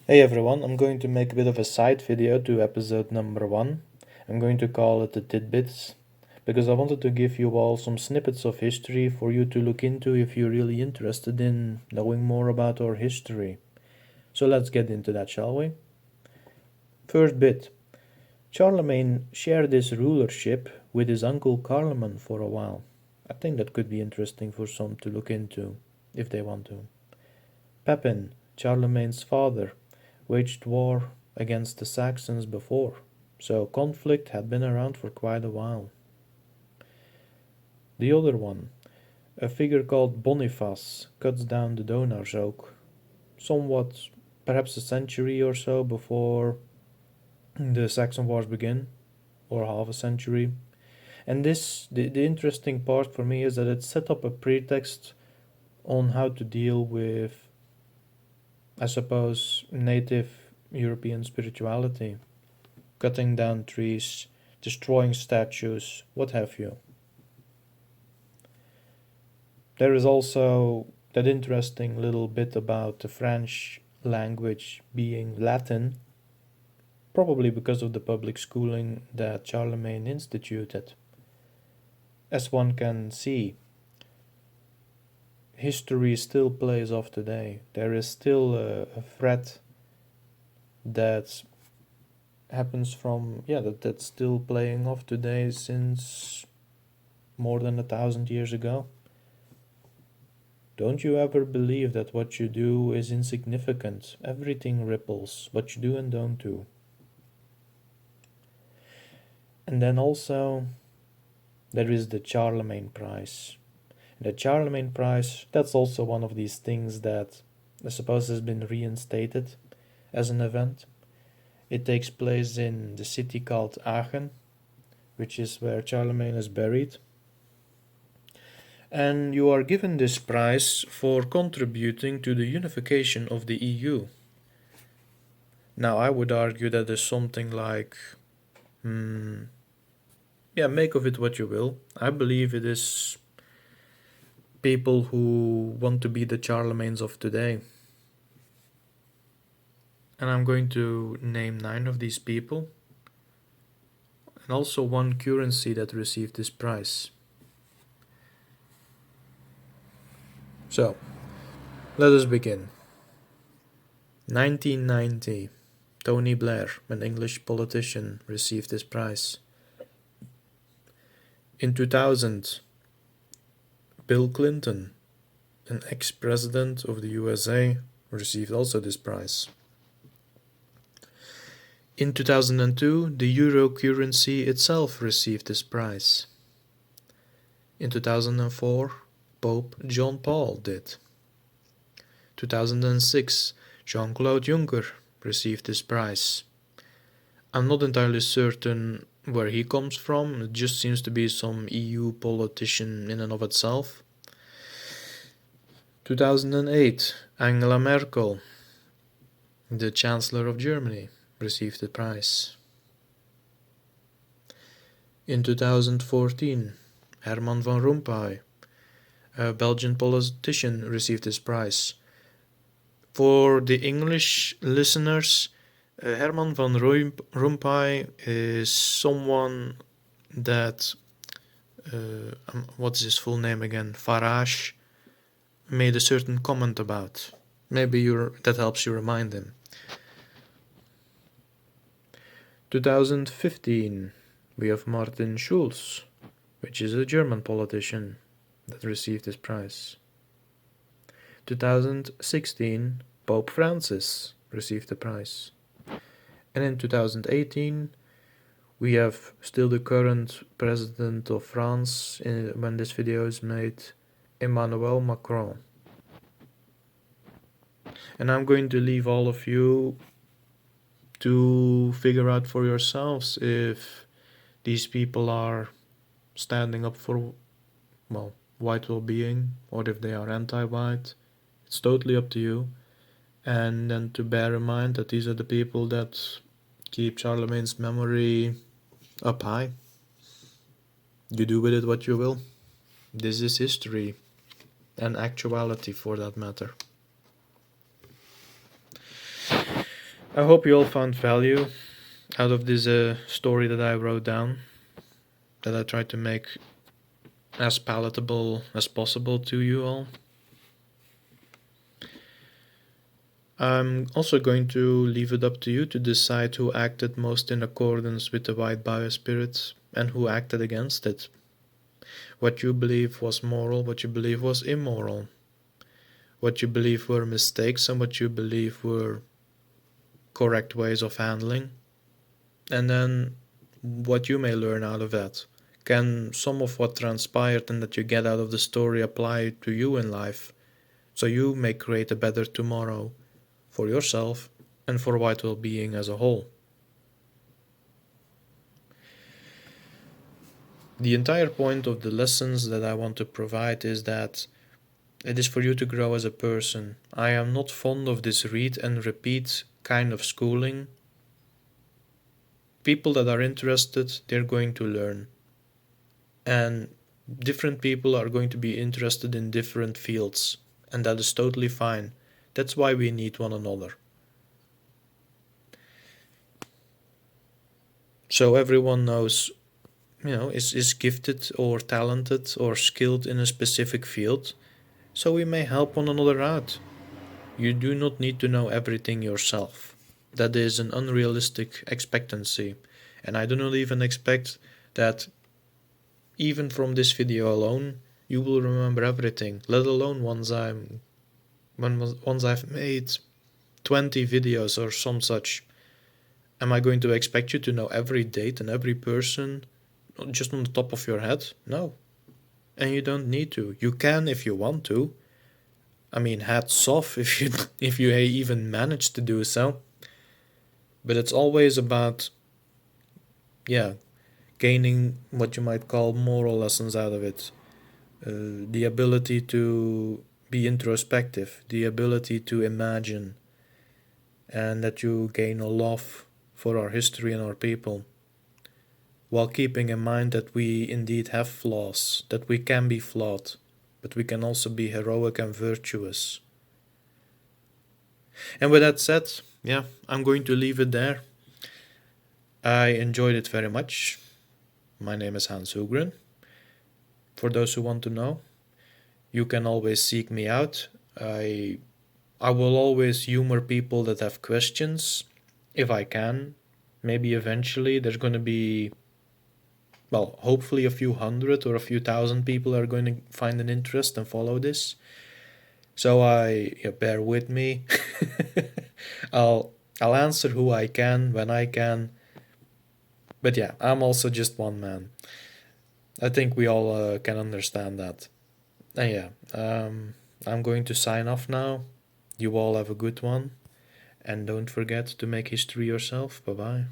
Hey everyone, I'm going to make a bit of a side video to episode number 1. I'm going to call it the tidbits, because I wanted to give you all some snippets of history for you to look into if you're really interested in knowing more about our history. So let's get into that, shall we? First bit. Charlemagne shared his rulership with his uncle Carloman for a while. I think that could be interesting for some to look into, if they want to. Pepin, Charlemagne's father, waged war against the Saxons before, so conflict had been around for quite a while. The other one, a figure called Boniface, cuts down the Donar oak, somewhat, perhaps a century or so before the Saxon Wars begin, or half a century. And the interesting part for me is that it set up a pretext on how to deal with, I suppose, native European spirituality, cutting down trees, destroying statues, what have you. There is also that interesting little bit about the French language being Latin, probably because of the public schooling that Charlemagne instituted. As one can see, history still plays off today. There is still a threat that happens that's still playing off today since more than 1,000 years ago. Don't you ever believe that what you do is insignificant. Everything ripples, what you do and don't do. And then also, there is the Charlemagne Prize. The Charlemagne Prize, that's also one of these things that I suppose has been reinstated as an event. It takes place in the city called Aachen, which is where Charlemagne is buried. And you are given this prize for contributing to the unification of the EU. Now, I would argue that is something like, make of it what you will. I believe it is people who want to be the Charlemagnes of today. And I'm going to name 9 of these people, and also one currency that received this prize. So, let us begin. 1990, Tony Blair, an English politician, received this prize. In 2000, Bill Clinton, an ex-president of the USA, received also this prize. In 2002, the euro currency itself received this prize. In 2004, Pope John Paul did. 2006, Jean-Claude Juncker received this prize. I'm not entirely certain where he comes from, it just seems to be some EU politician in and of itself. 2008, Angela Merkel, the Chancellor of Germany, received the prize. In 2014, Herman van Rompuy, a Belgian politician, received this prize. For the English listeners, Herman van Rompuy is someone that, what's his full name again? Farage made a certain comment about. Maybe that helps you remind him. 2015, we have Martin Schulz, which is a German politician that received this prize. 2016, Pope Francis received the prize. And in 2018, we have still the current president of France, when this video is made, Emmanuel Macron. And I'm going to leave all of you to figure out for yourselves if these people are standing up for, white well-being, or if they are anti-white. It's totally up to you. And then to bear in mind that these are the people that keep Charlemagne's memory up high. You do with it what you will. This is history, and actuality for that matter. I hope you all found value out of this story that I wrote down, that I tried to make as palatable as possible to you all. I'm also going to leave it up to you to decide who acted most in accordance with the white biospirit and who acted against it. What you believe was moral, what you believe was immoral. What you believe were mistakes and what you believe were correct ways of handling. And then what you may learn out of that. Can some of what transpired and that you get out of the story apply to you in life, so you may create a better tomorrow for yourself and for white well-being as a whole? The entire point of the lessons that I want to provide is that it is for you to grow as a person. I am not fond of this read and repeat kind of schooling. People that are interested, they're going to learn. And different people are going to be interested in different fields, and that is totally fine. That's why we need one another. So everyone knows, is gifted or talented or skilled in a specific field, so we may help one another out. You do not need to know everything yourself. That is an unrealistic expectancy, and I do not even expect that even from this video alone you will remember everything, let alone once I've made 20 videos or some such. Am I going to expect you to know every date and every person just on the top of your head? No. And you don't need to. You can if you want to. I mean, hats off if you even manage to do so. But it's always about, gaining what you might call moral lessons out of it. The ability to be introspective, the ability to imagine, and that you gain a love for our history and our people, while keeping in mind that we indeed have flaws, that we can be flawed, but we can also be heroic and virtuous. And with that said, I'm going to leave it there. I enjoyed it very much. My name is Hans Hugren. For those who want to know, you can always seek me out. I will always humor people that have questions, if I can. Maybe eventually there's going to be, hopefully a few hundred or a few thousand people are going to find an interest and follow this. So bear with me. I'll answer who I can when I can. But I'm also just one man. I think we all can understand that. And I'm going to sign off now. You all have a good one. And don't forget to make history yourself. Bye-bye.